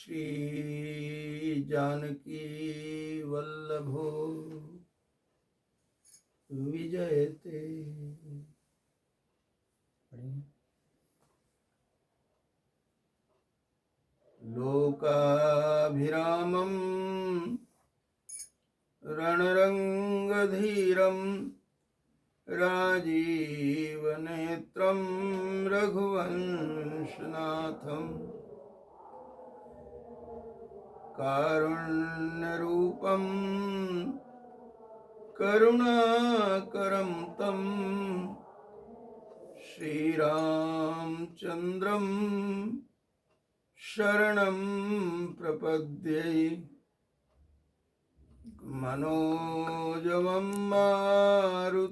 श्री जानकी वल्लभो विजयते। लोकाभिरामं रणरंगधीरं राजीवनेत्रं रघुवंशनाथं कारुण्यरूपं करुणाकरं तं श्रीरामचन्द्रं शरणं प्रपद्ये। मनोजवं मारुततुल्यवेगं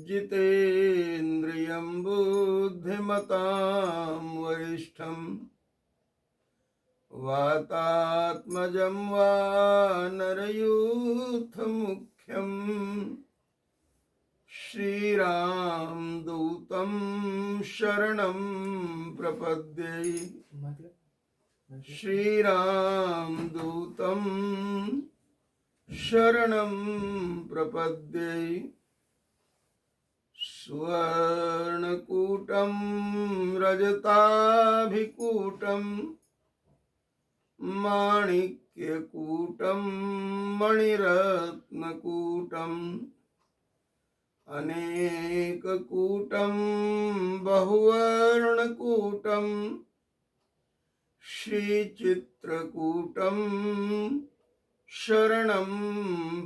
जितेन्द्रियं बुद्धिमतां वरिष्ठं वातात्मजं वानरयूथमुख्यं श्रीरामदूतं शरणं प्रपद्ये। श्रीरामदूतं शरणं प्रपद्ये। सुवर्णकूटं रजताभिकूटं माणिक्यकूटं मणिरत्नकूटम् अनेककूटं बहुवर्णकूटं श्रीचित्रकूटं शरणं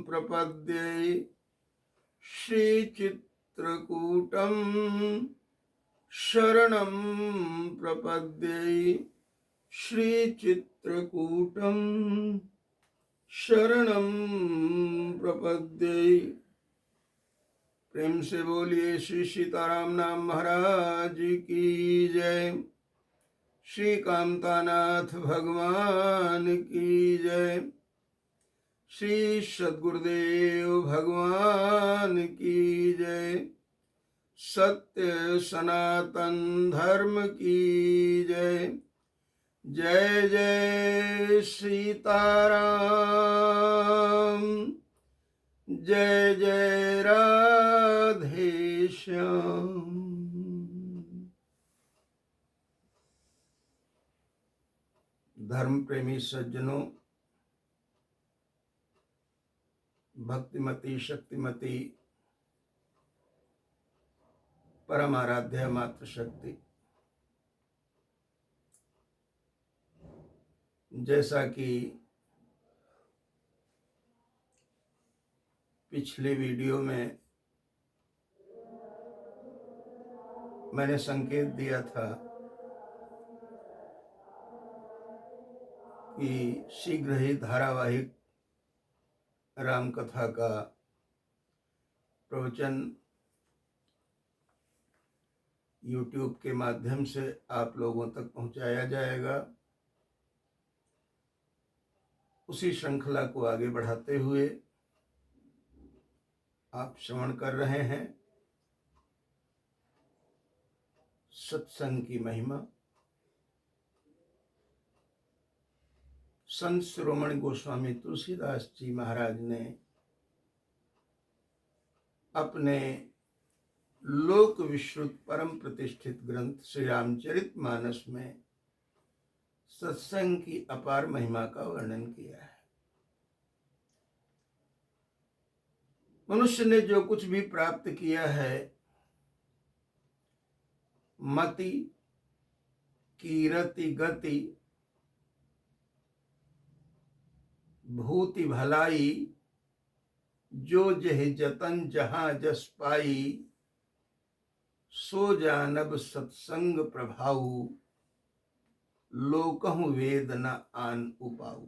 प्रपद्ये। श्रीचित्रकूटं शरणं प्रपद्ये। श्रीचित्रकूटं शरणं प्रपद्ये। प्रेम से बोलिए श्री सीताराम नाम महाराज की जय। श्री कामतानाथ भगवान की जय। श्री सद्गुरुदेव भगवान की जय। सत्य सनातन धर्म की जय। जय जय सीताराम। जय जय राधे श्याम। धर्म प्रेमी सज्जनों, भक्तिमती शक्तिमती परम आराध्य मातृ शक्ति, जैसा कि पिछले वीडियो में मैंने संकेत दिया था कि शीघ्र ही धारावाहिक राम कथा का प्रवचन YouTube के माध्यम से आप लोगों तक पहुंचाया जाएगा। उसी श्रृंखला को आगे बढ़ाते हुए आप श्रवण कर रहे हैं सत्संग की महिमा। संत शिरोमणि गोस्वामी तुलसीदास जी महाराज ने अपने लोक विश्रुत परम प्रतिष्ठित ग्रंथ श्री रामचरितमानस में सत्संग की अपार महिमा का वर्णन किया है। मनुष्य ने जो कुछ भी प्राप्त किया है, मति, कीरति, गति, भूति भलाई, जो जह जतन जहां जस पाई, सो जानब सत्संग प्रभाऊ, लोकहु वेद न आन उपाऊ।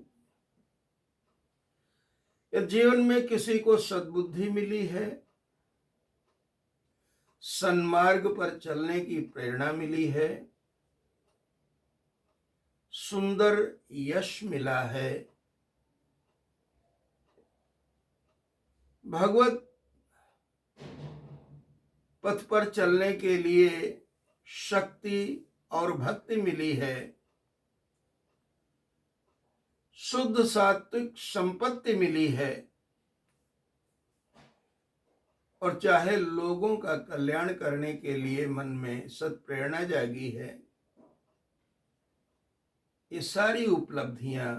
यह जीवन में किसी को सद्बुद्धि मिली है, सन्मार्ग पर चलने की प्रेरणा मिली है, सुंदर यश मिला है, भगवत पथ पर चलने के लिए शक्ति और भक्ति मिली है, शुद्ध सात्विक संपत्ति मिली है, और चाहे लोगों का कल्याण करने के लिए मन में सत्प्रेरणा जागी है, ये सारी उपलब्धियां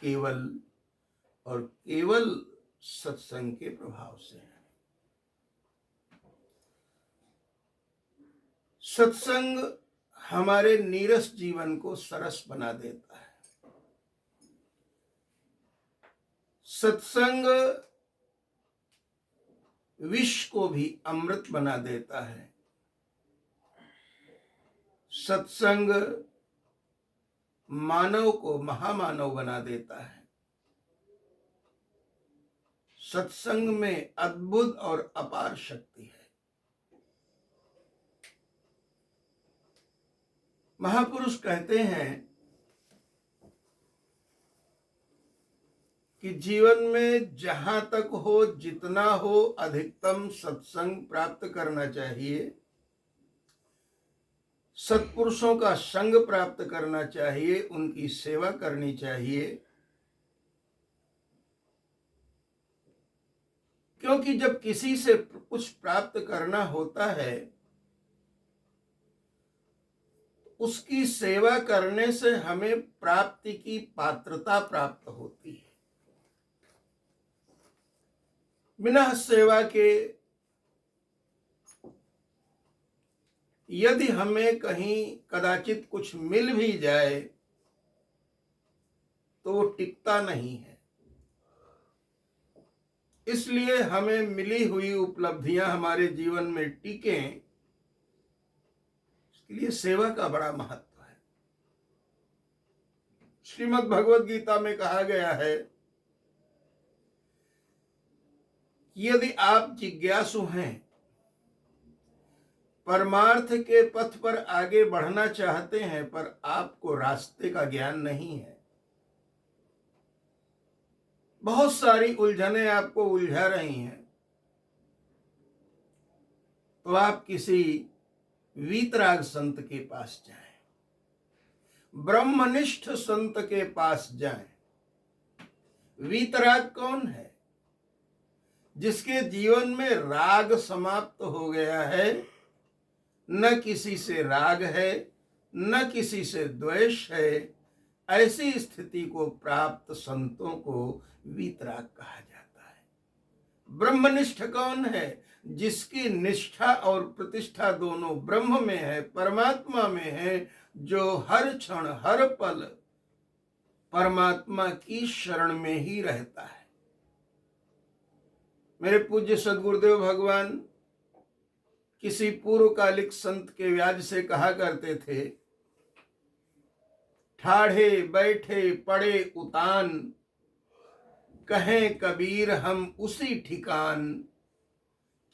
केवल और केवल सत्संग के प्रभाव से है। सत्संग हमारे नीरस जीवन को सरस बना देता है। सत्संग विष को भी अमृत बना देता है। सत्संग मानव को महामानव बना देता है। सत्संग में अद्भुत और अपार शक्ति है। महापुरुष कहते हैं कि जीवन में जहां तक हो, जितना हो, अधिकतम सत्संग प्राप्त करना चाहिए, सत्पुरुषों का संग प्राप्त करना चाहिए, उनकी सेवा करनी चाहिए, क्योंकि जब किसी से कुछ प्राप्त करना होता है, उसकी सेवा करने से हमें प्राप्ति की पात्रता प्राप्त होती है। बिना सेवा के यदि हमें कहीं कदाचित कुछ मिल भी जाए तो वो टिकता नहीं है। इसलिए हमें मिली हुई उपलब्धियां हमारे जीवन में टिकें, इसके लिए सेवा का बड़ा महत्व है। श्रीमद् भगवद गीता में कहा गया है, यदि आप जिज्ञासु हैं, परमार्थ के पथ पर आगे बढ़ना चाहते हैं, पर आपको रास्ते का ज्ञान नहीं है, बहुत सारी उलझनें आपको उलझा रही हैं, तो आप किसी वीतराग संत के पास जाएं, ब्रह्मनिष्ठ संत के पास जाएं। वीतराग कौन है? जिसके जीवन में राग समाप्त हो गया है, न किसी से राग है, न किसी से द्वेष है। ऐसी स्थिति को प्राप्त संतों को वीतराग कहा जाता है। ब्रह्मनिष्ठ कौन है? जिसकी निष्ठा और प्रतिष्ठा दोनों ब्रह्म में है, परमात्मा में है, जो हर क्षण हर पल परमात्मा की शरण में ही रहता है। मेरे पूज्य सद्गुरुदेव भगवान किसी पूर्वकालिक संत के व्याज से कहा करते थे, ठाढ़े बैठे पड़े उतान, कहें कबीर हम उसी ठिकान।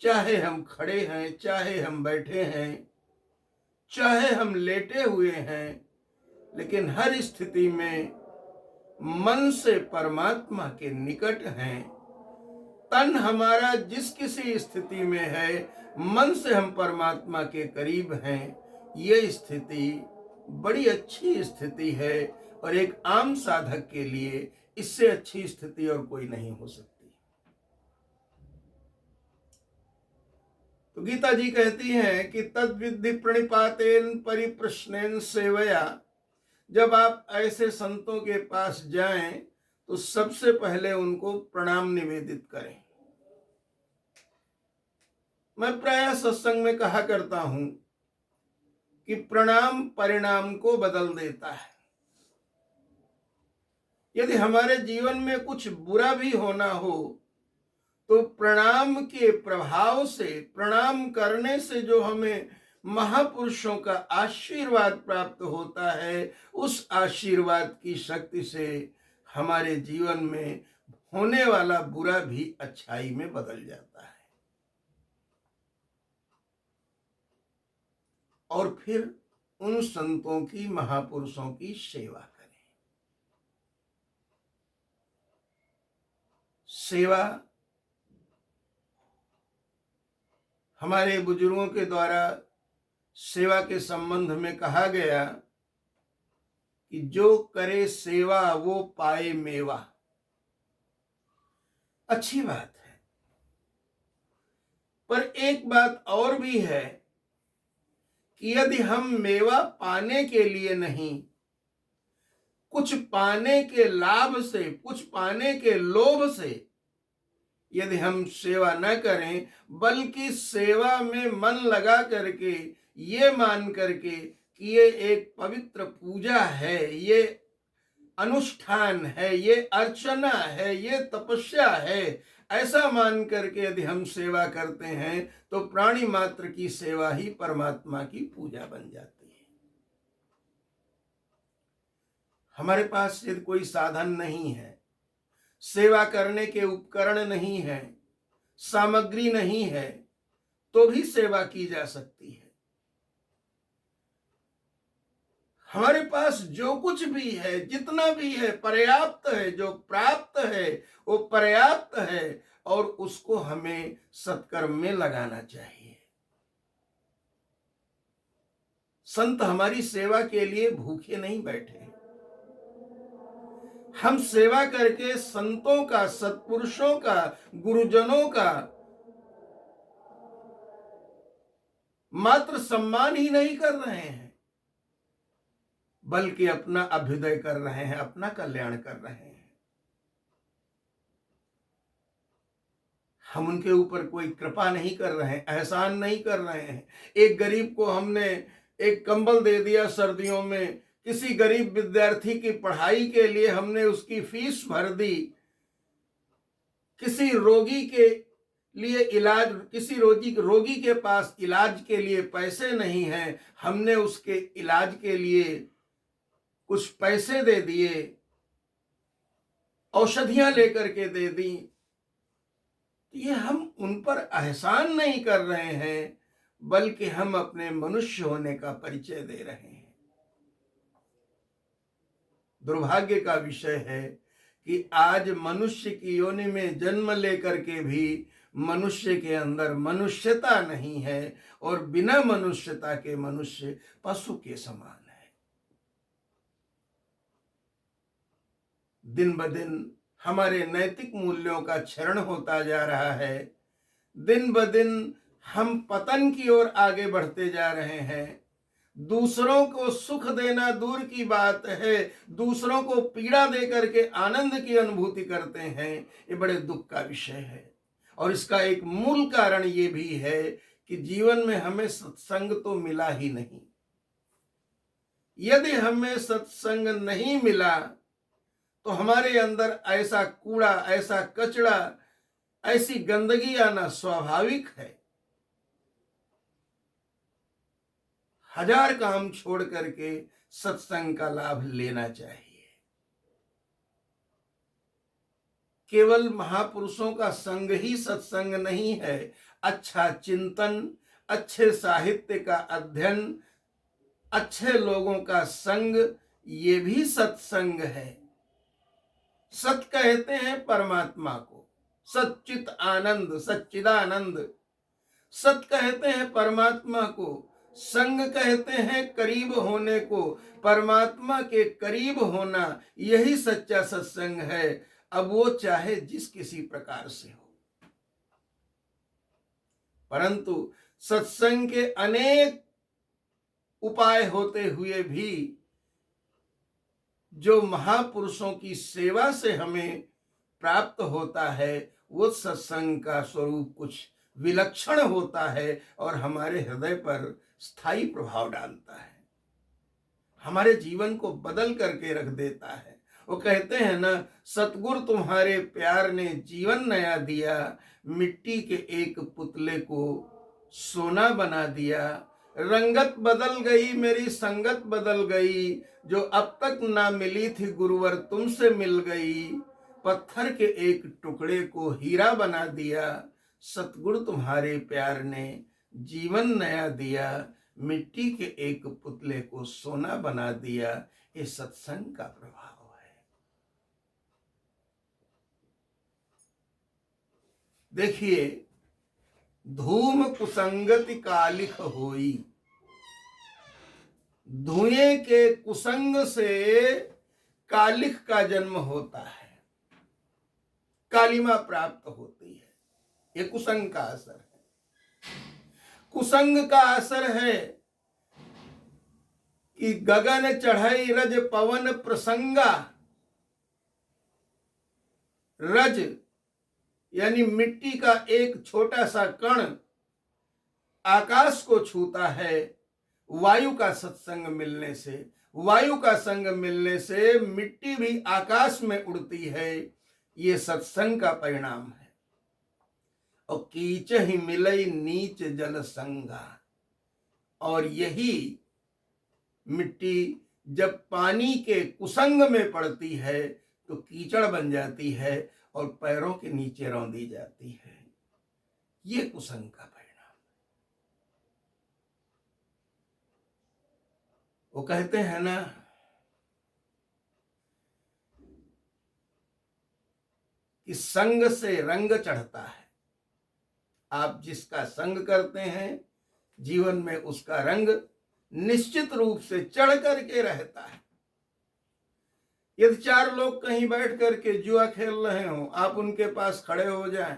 चाहे हम खड़े हैं, चाहे हम बैठे हैं, चाहे हम लेटे हुए हैं, लेकिन हर स्थिति में मन से परमात्मा के निकट हैं। तन हमारा जिस किसी स्थिति में है, मन से हम परमात्मा के करीब हैं। ये स्थिति बड़ी अच्छी स्थिति है, और एक आम साधक के लिए इससे अच्छी स्थिति और कोई नहीं हो सकती। तो गीता जी कहती हैं कि तद विद्धि प्रणिपातेन परिप्रश्नेन सेवया। जब आप ऐसे संतों के पास जाएं तो सबसे पहले उनको प्रणाम निवेदित करें। मैं प्रायः सत्संग में कहा करता हूं कि प्रणाम परिणाम को बदल देता है। यदि हमारे जीवन में कुछ बुरा भी होना हो, तो प्रणाम के प्रभाव से, प्रणाम करने से जो हमें महापुरुषों का आशीर्वाद प्राप्त होता है, उस आशीर्वाद की शक्ति से हमारे जीवन में होने वाला बुरा भी अच्छाई में बदल जाता है। और फिर उन संतों की, महापुरुषों की सेवा करें। सेवा हमारे बुजुर्गों के द्वारा सेवा के संबंध में कहा गया कि जो करे सेवा वो पाए मेवा। अच्छी बात है, पर एक बात और भी है कि यदि हम मेवा पाने के लिए नहीं, कुछ पाने के लाभ से, कुछ पाने के लोभ से यदि हम सेवा न करें, बल्कि सेवा में मन लगा करके, ये मान करके कि ये एक पवित्र पूजा है, ये अनुष्ठान है, ये अर्चना है, ये तपस्या है, ऐसा मान करके यदि हम सेवा करते हैं तो प्राणी मात्र की सेवा ही परमात्मा की पूजा बन जाती है। हमारे पास यदि कोई साधन नहीं है, सेवा करने के उपकरण नहीं है, सामग्री नहीं है, तो भी सेवा की जा सकती है। हमारे पास जो कुछ भी है, जितना भी है, पर्याप्त है, जो प्राप्त है वो पर्याप्त है, और उसको हमें सत्कर्म में लगाना चाहिए। संत हमारी सेवा के लिए भूखे नहीं बैठे। हम सेवा करके संतों का, सत्पुरुषों का, गुरुजनों का मात्र सम्मान ही नहीं कर रहे हैं, बल्कि अपना अभ्युदय कर रहे हैं, अपना कल्याण कर रहे हैं। हम उनके ऊपर कोई कृपा नहीं कर रहे हैं, एहसान नहीं कर रहे हैं। एक गरीब को हमने एक कंबल दे दिया सर्दियों में, किसी गरीब विद्यार्थी की पढ़ाई के लिए हमने उसकी फीस भर दी, किसी रोगी के लिए इलाज, किसी रोगी के पास इलाज के लिए पैसे नहीं हैं, हमने उसके इलाज के लिए कुछ पैसे दे दिए, औषधियां लेकर के दे दी। ये हम उन पर एहसान नहीं कर रहे हैं, बल्कि हम अपने मनुष्य होने का परिचय दे रहे हैं। दुर्भाग्य का विषय है कि आज मनुष्य की योनि में जन्म लेकर के भी मनुष्य के अंदर मनुष्यता नहीं है, और बिना मनुष्यता के मनुष्य पशु के समान है। दिन ब दिन हमारे नैतिक मूल्यों का क्षरण होता जा रहा है। दिन ब दिन हम पतन की ओर आगे बढ़ते जा रहे हैं। दूसरों को सुख देना दूर की बात है, दूसरों को पीड़ा दे करके आनंद की अनुभूति करते हैं। ये बड़े दुख का विषय है, और इसका एक मूल कारण ये भी है कि जीवन में हमें सत्संग तो मिला ही नहीं। यदि हमें सत्संग नहीं मिला तो हमारे अंदर ऐसा कूड़ा, ऐसा कचरा, ऐसी गंदगी आना स्वाभाविक है। हजार काम छोड़ करके सत्संग का लाभ लेना चाहिए। केवल महापुरुषों का संग ही सत्संग नहीं है, अच्छा चिंतन, अच्छे साहित्य का अध्ययन, अच्छे लोगों का संग, ये भी सत्संग है। सत कहते हैं परमात्मा को, सच्चित आनंद, सच्चिदानंद। सत कहते हैं परमात्मा को, संग कहते हैं करीब होने को, परमात्मा के करीब होना, यही सच्चा सत्संग है। अब वो चाहे जिस किसी प्रकार से हो, परंतु सत्संग के अनेक उपाय होते हुए भी जो महापुरुषों की सेवा से हमें प्राप्त होता है, वो सत्संग का स्वरूप कुछ विलक्षण होता है और हमारे हृदय पर स्थायी प्रभाव डालता है, हमारे जीवन को बदल करके रख देता है। वो कहते हैं ना, सतगुरु तुम्हारे प्यार ने जीवन नया दिया, मिट्टी के एक पुतले को सोना बना दिया। रंगत बदल गई, मेरी संगत बदल गई, जो अब तक ना मिली थी गुरुवर तुमसे मिल गई। पत्थर के एक टुकड़े को हीरा बना दिया, सतगुरु तुम्हारे प्यार ने जीवन नया दिया, मिट्टी के एक पुतले को सोना बना दिया। ये सत्संग का प्रभाव है। देखिए, धूम कुसंगति कालिख होई, धुएं के कुसंग से कालिख का जन्म होता है, कालिमा प्राप्त होती है। ये कुसंग का असर है। कुसंग का असर है कि गगन चढ़ई रज पवन प्रसंगा। रज यानी मिट्टी का एक छोटा सा कण आकाश को छूता है वायु का सत्संग मिलने से। वायु का संग मिलने से मिट्टी भी आकाश में उड़ती है। ये सत्संग का परिणाम है। और कीच ही मिलई नीच जल संगा। और यही मिट्टी जब पानी के कुसंग में पड़ती है तो कीचड़ बन जाती है और पैरों के नीचे रौंदी जाती है। ये कुसंग का परिणाम। वो कहते हैं ना कि संग से रंग चढ़ता है। आप जिसका संग करते हैं जीवन में उसका रंग निश्चित रूप से चढ़ करके रहता है। यदि चार लोग कहीं बैठ करके जुआ खेल रहे हो, आप उनके पास खड़े हो जाएं,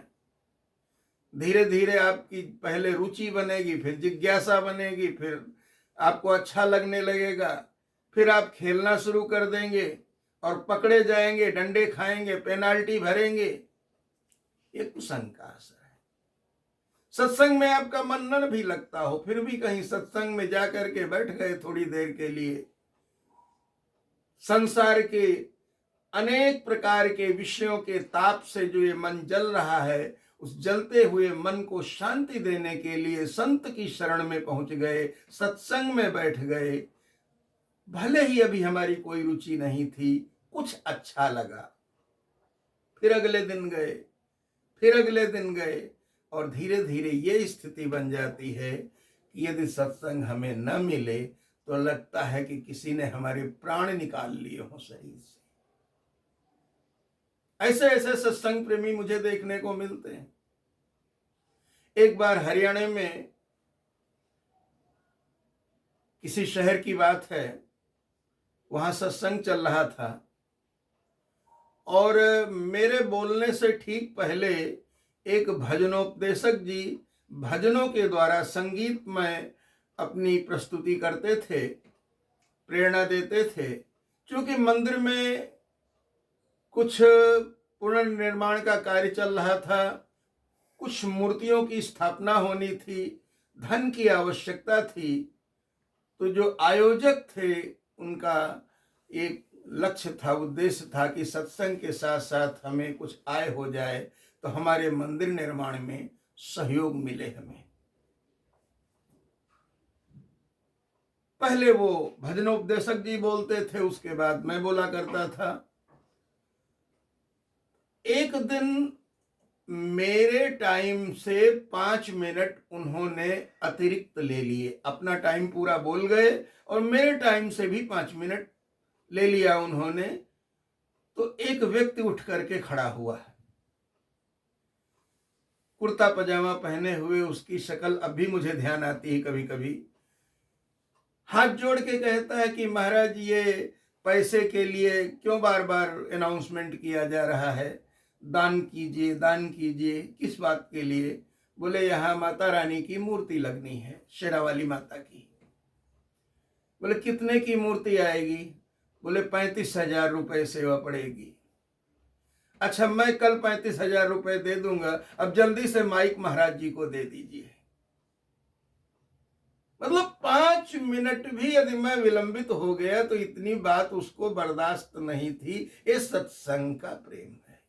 धीरे धीरे आपकी पहले रुचि बनेगी, फिर जिज्ञासा बनेगी, फिर आपको अच्छा लगने लगेगा, फिर आप खेलना शुरू कर देंगे और पकड़े जाएंगे, डंडे खाएंगे, पेनाल्टी भरेंगे। ये कुसंग का असर है। सत्संग में आपका मन न भी लगता हो, फिर भी कहीं सत्संग में जाकर के बैठ गए थोड़ी देर के लिए, संसार के अनेक प्रकार के विषयों के ताप से जो ये मन जल रहा है, उस जलते हुए मन को शांति देने के लिए संत की शरण में पहुंच गए, सत्संग में बैठ गए। भले ही अभी हमारी कोई रुचि नहीं थी, कुछ अच्छा लगा, फिर अगले दिन गए, फिर अगले दिन गए, और धीरे धीरे ये स्थिति बन जाती है कि यदि सत्संग हमें न मिले तो लगता है कि किसी ने हमारे प्राण निकाल लिए हों शरीर से। ऐसे ऐसे सत्संग प्रेमी मुझे देखने को मिलते हैं। एक बार हरियाणा में किसी शहर की बात है, वहां सत्संग चल रहा था और मेरे बोलने से ठीक पहले एक भजनोपदेशक जी भजनों के द्वारा संगीत में अपनी प्रस्तुति करते थे, प्रेरणा देते थे। क्योंकि मंदिर में कुछ पुनर्निर्माण का कार्य चल रहा था, कुछ मूर्तियों की स्थापना होनी थी, धन की आवश्यकता थी, तो जो आयोजक थे उनका एक लक्ष्य था, उद्देश्य था कि सत्संग के साथ साथ हमें कुछ आय हो जाए तो हमारे मंदिर निर्माण में सहयोग मिले हमें। पहले वो भजनोपदेशक जी बोलते थे, उसके बाद मैं बोला करता था। एक दिन मेरे टाइम से 5 मिनट उन्होंने अतिरिक्त ले लिए। अपना टाइम पूरा बोल गए और मेरे टाइम से भी 5 मिनट ले लिया उन्होंने। तो एक व्यक्ति उठ करके खड़ा हुआ है, कुर्ता पजामा पहने हुए, उसकी शक्ल अब भी मुझे ध्यान आती है कभी कभी। हाथ जोड़ के कहता है कि महाराज ये पैसे के लिए क्यों बार बार अनाउंसमेंट किया जा रहा है, दान कीजिए दान कीजिए। किस बात के लिए? बोले यहाँ माता रानी की मूर्ति लगनी है, शेरावाली माता की। बोले कितने की मूर्ति आएगी? बोले 35,000 रुपये सेवा पड़ेगी। अच्छा, मैं कल 35,000 रुपये दे दूंगा, अब जल्दी से माइक महाराज जी को दे दीजिए। मतलब 5 मिनट भी यदि मैं विलंबित हो गया तो इतनी बात उसको बर्दाश्त नहीं थी। ये सत्संग का प्रेम है।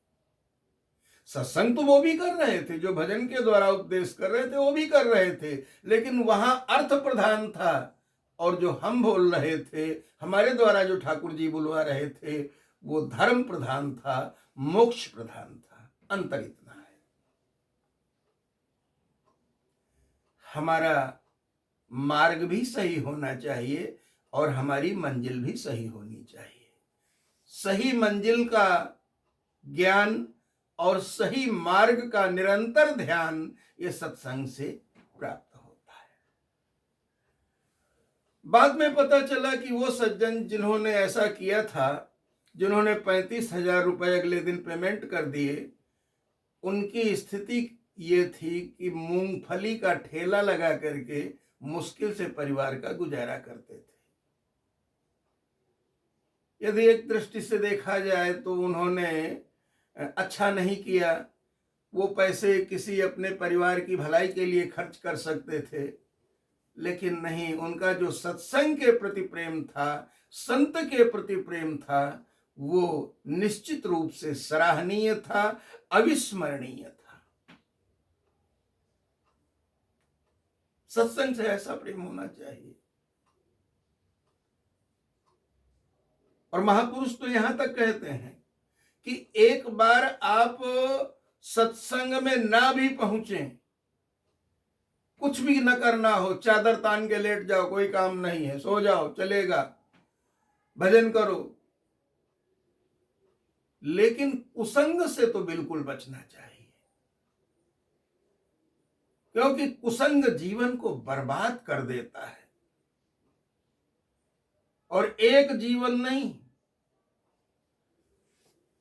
सत्संग तो वो भी कर रहे थे, जो भजन के द्वारा उपदेश कर रहे थे वो भी कर रहे थे, लेकिन वहां अर्थ प्रधान था और जो हम बोल रहे थे, हमारे द्वारा जो ठाकुर जी बुलवा रहे थे, वो धर्म प्रधान था, मोक्ष प्रधान था। अंतर इतना है। हमारा मार्ग भी सही होना चाहिए और हमारी मंजिल भी सही होनी चाहिए। सही मंजिल का ज्ञान और सही मार्ग का निरंतर ध्यान ये सत्संग से प्राप्त होता है। बाद में पता चला कि वो सज्जन जिन्होंने ऐसा किया था, जिन्होंने 35,000 रुपए अगले दिन पेमेंट कर दिए, उनकी स्थिति ये थी कि मूंगफली का ठेला लगा करके मुश्किल से परिवार का गुजारा करते थे। यदि एक दृष्टि से देखा जाए तो उन्होंने अच्छा नहीं किया। वो पैसे किसी अपने परिवार की भलाई के लिए खर्च कर सकते थे, लेकिन नहीं, उनका जो सत्संग के प्रति प्रेम था, संत के प्रति प्रेम था, वो निश्चित रूप से सराहनीय था, अविस्मरणीय था। सत्संग से ऐसा प्रेम होना चाहिए। और महापुरुष तो यहां तक कहते हैं कि एक बार आप सत्संग में ना भी पहुंचे, कुछ भी न करना हो, चादर तान के लेट जाओ, कोई काम नहीं है, सो जाओ, चलेगा, भजन करो, लेकिन कुसंग से तो बिल्कुल बचना चाहिए, क्योंकि कुसंग जीवन को बर्बाद कर देता है। और एक जीवन नहीं,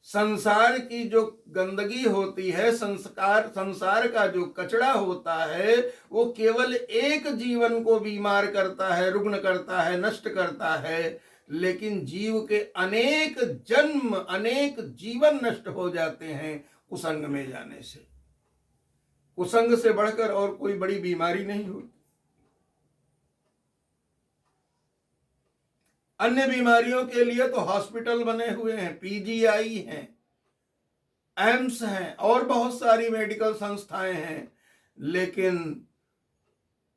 संसार की जो गंदगी होती है, संसार का जो कचरा होता है, वो केवल एक जीवन को बीमार करता है, रुग्ण करता है, नष्ट करता है, लेकिन जीव के अनेक जन्म, अनेक जीवन नष्ट हो जाते हैं कुसंग में जाने से। कुसंग से बढ़कर और कोई बड़ी बीमारी नहीं होती। अन्य बीमारियों के लिए तो हॉस्पिटल बने हुए हैं, पीजीआई हैं, एम्स हैं, और बहुत सारी मेडिकल संस्थाएं हैं, लेकिन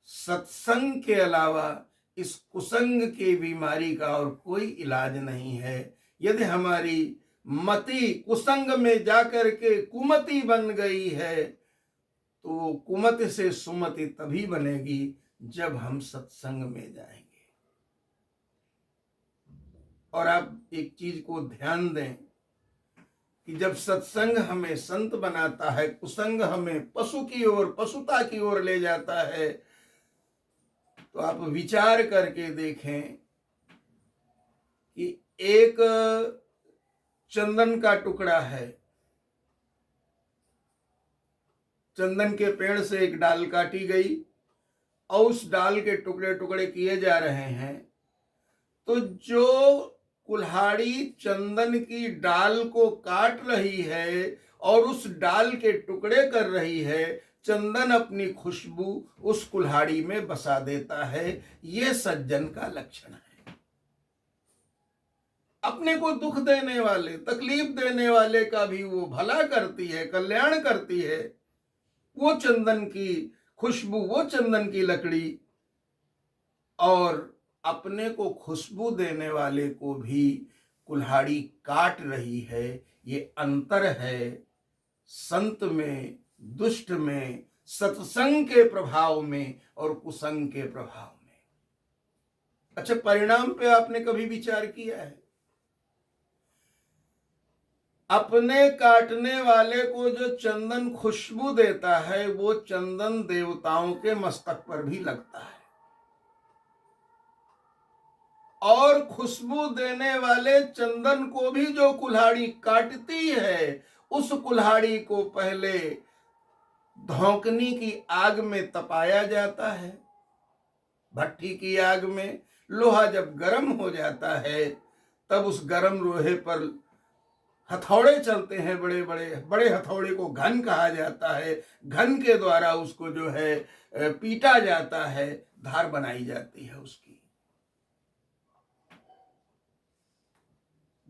सत्संग के अलावा इस कुसंग की बीमारी का और कोई इलाज नहीं है। यदि हमारी मति कुसंग में जाकर के कुमति बन गई है, तो कुमति से सुमति तभी बनेगी जब हम सत्संग में जाएंगे। और आप एक चीज को ध्यान दें कि जब सत्संग हमें संत बनाता है, कुसंग हमें पशु की ओर, पशुता की ओर ले जाता है, तो आप विचार करके देखें कि एक चंदन का टुकड़ा है, चंदन के पेड़ से एक डाल काटी गई और उस डाल के टुकड़े टुकड़े किए जा रहे हैं, तो जो कुल्हाड़ी चंदन की डाल को काट रही है और उस डाल के टुकड़े कर रही है, चंदन अपनी खुशबू उस कुल्हाड़ी में बसा देता है। ये सज्जन का लक्षण है। अपने को दुख देने वाले, तकलीफ देने वाले का भी वो भला करती है, कल्याण करती है। वो चंदन की खुशबू, वो चंदन की लकड़ी, और अपने को खुशबू देने वाले को भी कुल्हाड़ी काट रही है। ये अंतर है संत में, दुष्ट में, सत्संग के प्रभाव में और कुसंग के प्रभाव में। अच्छा, परिणाम पे आपने कभी विचार किया है? अपने काटने वाले को जो चंदन खुशबू देता है, वो चंदन देवताओं के मस्तक पर भी लगता है, और खुशबू देने वाले चंदन को भी जो कुल्हाड़ी काटती है, उस कुल्हाड़ी को पहले धौंकनी की आग में तपाया जाता है, भट्टी की आग में। लोहा जब गर्म हो जाता है, तब उस गर्म लोहे पर हथौड़े चलते हैं, बड़े बड़े बड़े हथौड़े को घन कहा जाता है। घन के द्वारा उसको जो है पीटा जाता है, धार बनाई जाती है उसकी।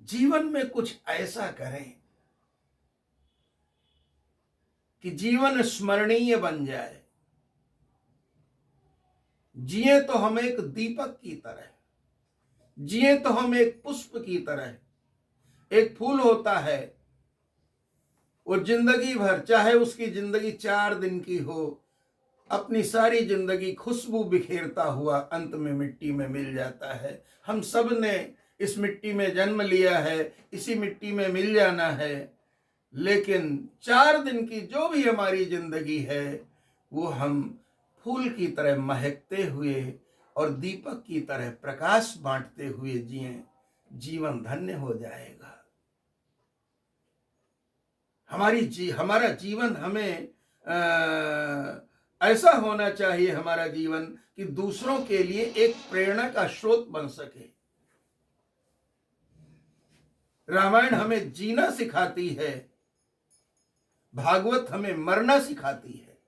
जीवन में कुछ ऐसा करें कि जीवन स्मरणीय बन जाए। जिए तो हम एक दीपक की तरह, जिए तो हम एक पुष्प की तरह। एक फूल होता है, वो जिंदगी भर, चाहे उसकी जिंदगी 4 दिन की हो, अपनी सारी जिंदगी खुशबू बिखेरता हुआ अंत में मिट्टी में मिल जाता है। हम सब ने इस मिट्टी में जन्म लिया है, इसी मिट्टी में मिल जाना है, लेकिन 4 दिन की जो भी हमारी जिंदगी है, वो हम फूल की तरह महकते हुए और दीपक की तरह प्रकाश बांटते हुए जिएं, जीवन धन्य हो जाएगा। हमारा जीवन हमें ऐसा होना चाहिए, हमारा जीवन कि दूसरों के लिए एक प्रेरणा का स्रोत बन सके। रामायण हमें जीना सिखाती है, भागवत हमें मरना सिखाती है।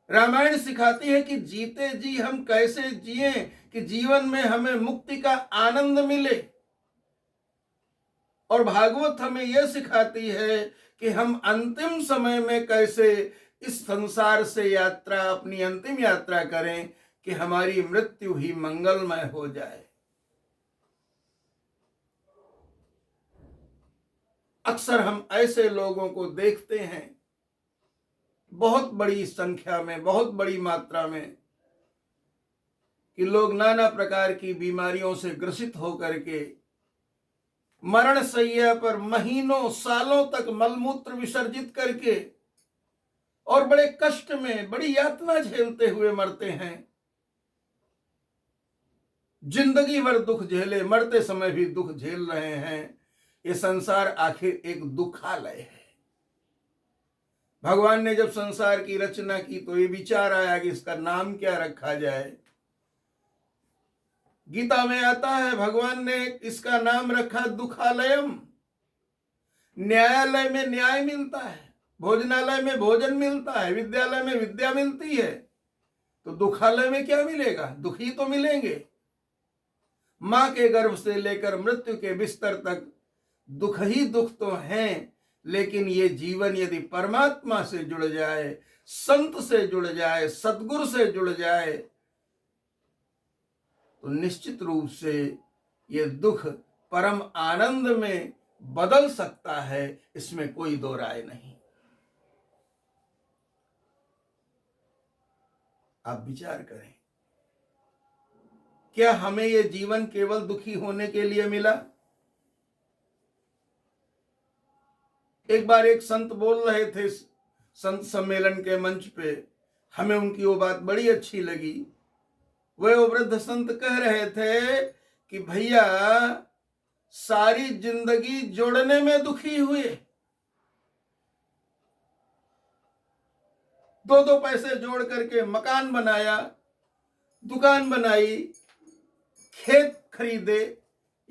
रामायण सिखाती है कि जीते जी हम कैसे जिए कि जीवन में हमें मुक्ति का आनंद मिले, और भागवत हमें यह सिखाती है कि हम अंतिम समय में कैसे इस संसार से यात्रा, अपनी अंतिम यात्रा करें कि हमारी मृत्यु ही मंगलमय हो जाए। अक्सर हम ऐसे लोगों को देखते हैं, बहुत बड़ी संख्या में, बहुत बड़ी मात्रा में, कि लोग नाना प्रकार की बीमारियों से ग्रसित होकर के मरण शैया पर महीनों सालों तक मलमूत्र विसर्जित करके और बड़े कष्ट में, बड़ी यातना झेलते हुए मरते हैं। जिंदगी भर दुख झेले, मरते समय भी दुख झेल रहे हैं। ये संसार आखिर एक दुखालय है। भगवान ने जब संसार की रचना की तो ये विचार आया कि इसका नाम क्या रखा जाए। गीता में आता है, भगवान ने इसका नाम रखा दुखालयम। न्यायालय में न्याय मिलता है, भोजनालय में भोजन मिलता है, विद्यालय में विद्या मिलती है, तो दुखालय में क्या मिलेगा? दुखी तो मिलेंगे। मां के गर्भ से लेकर मृत्यु के बिस्तर तक दुख ही दुख तो हैं, लेकिन ये जीवन यदि परमात्मा से जुड़ जाए, संत से जुड़ जाए, सद्गुरु से जुड़ जाए, तो निश्चित रूप से ये दुख परम आनंद में बदल सकता है, इसमें कोई दो राय नहीं। आप विचार करें, क्या हमें ये जीवन केवल दुखी होने के लिए मिला? एक बार एक संत बोल रहे थे संत सम्मेलन के मंच पे, हमें उनकी वो बात बड़ी अच्छी लगी। वो वृद्ध संत कह रहे थे कि भैया, सारी जिंदगी जोड़ने में दुखी हुए, दो पैसे जोड़ करके मकान बनाया, दुकान बनाई, खेत खरीदे,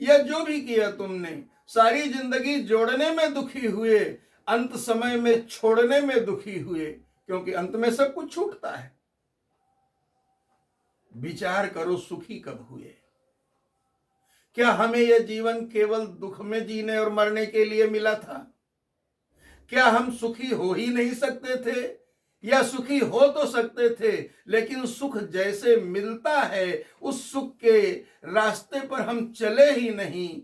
या जो भी किया तुमने, सारी जिंदगी जोड़ने में दुखी हुए, अंत समय में छोड़ने में दुखी हुए, क्योंकि अंत में सब कुछ छूटता है। विचार करो, सुखी कब हुए? क्या हमें यह जीवन केवल दुख में जीने और मरने के लिए मिला था? क्या हम सुखी हो ही नहीं सकते थे? या सुखी हो तो सकते थे, लेकिन सुख जैसे मिलता है, उस सुख के रास्ते पर हम चले ही नहीं,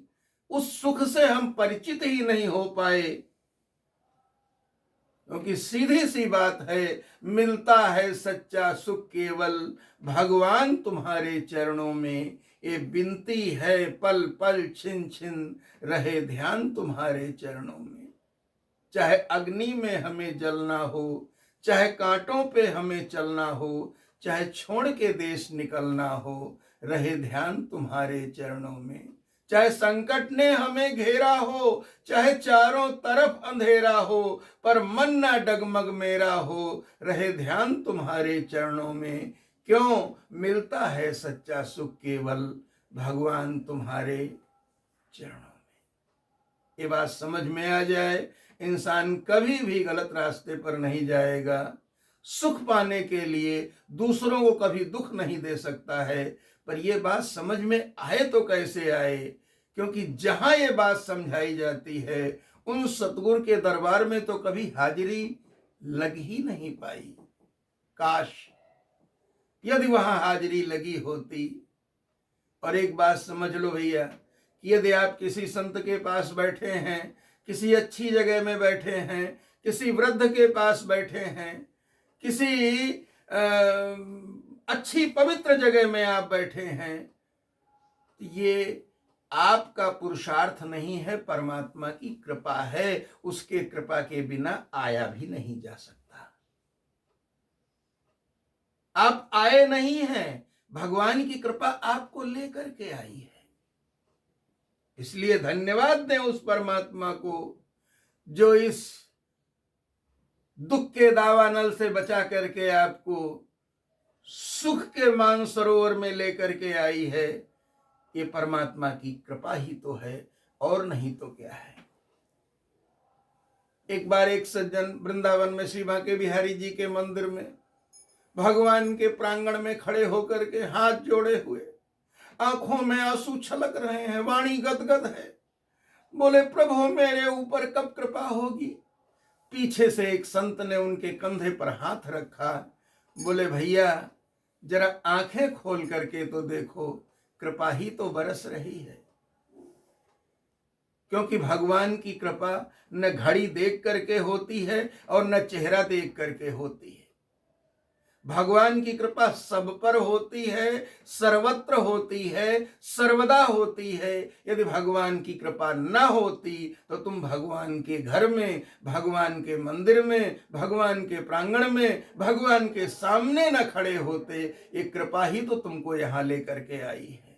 उस सुख से हम परिचित ही नहीं हो पाए। क्योंकि सीधी सी बात है, मिलता है सच्चा सुख केवल भगवान तुम्हारे चरणों में। ये विनती है पल पल छिन छिन रहे ध्यान तुम्हारे चरणों में। चाहे अग्नि में हमें जलना हो, चाहे कांटों पे हमें चलना हो, चाहे छोड़ के देश निकलना हो, रहे ध्यान तुम्हारे चरणों में। चाहे संकट ने हमें घेरा हो, चाहे चारों तरफ अंधेरा हो, पर मन ना डगमग मेरा हो, रहे ध्यान तुम्हारे चरणों में। क्यों? मिलता है सच्चा सुख केवल भगवान तुम्हारे चरणों में। ये बात समझ में आ जाए, इंसान कभी भी गलत रास्ते पर नहीं जाएगा। सुख पाने के लिए दूसरों को कभी दुख नहीं दे सकता है। पर यह बात समझ में आए तो कैसे आए? क्योंकि जहां ये बात समझाई जाती है, उन सतगुरु के दरबार में तो कभी हाजिरी लग ही नहीं पाई। काश यदि वहां हाजिरी लगी होती। और एक बात समझ लो भैया, कि यदि आप किसी संत के पास बैठे हैं, किसी अच्छी जगह में बैठे हैं, किसी वृद्ध के पास बैठे हैं, किसी अच्छी पवित्र जगह में आप बैठे हैं, ये आपका पुरुषार्थ नहीं है, परमात्मा की कृपा है। उसके कृपा के बिना आया भी नहीं जा सकता। आप आए नहीं हैं, भगवान की कृपा आपको लेकर के आई है। इसलिए धन्यवाद दें उस परमात्मा को जो इस दुख के दावानल से बचा करके आपको सुख के मानसरोवर में लेकर के आई है। ये परमात्मा की कृपा ही तो है, और नहीं तो क्या है। एक बार एक सज्जन वृंदावन में श्री बांके बिहारी जी के मंदिर में भगवान के प्रांगण में खड़े होकर के हाथ जोड़े हुए, आंखों में आंसू छलक रहे हैं, वाणी गदगद है। बोले, प्रभु मेरे ऊपर कब कृपा होगी। पीछे से एक संत ने उनके कंधे पर हाथ रखा। बोले, भैया जरा आंखें खोल करके तो देखो, कृपा ही तो बरस रही है। क्योंकि भगवान की कृपा न घड़ी देख करके होती है और न चेहरा देख करके होती है। भगवान की कृपा सब पर होती है, सर्वत्र होती है, सर्वदा होती है। यदि भगवान की कृपा न होती तो तुम भगवान के घर में, भगवान के मंदिर में, भगवान के प्रांगण में, भगवान के सामने न खड़े होते। ये कृपा ही तो तुमको यहां लेकर के आई है।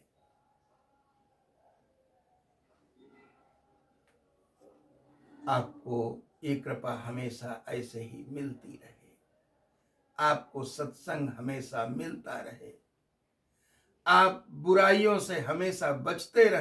आपको ये कृपा हमेशा ऐसे ही मिलती रहे, आपको सत्संग हमेशा मिलता रहे, आप बुराइयों से हमेशा बचते रहे।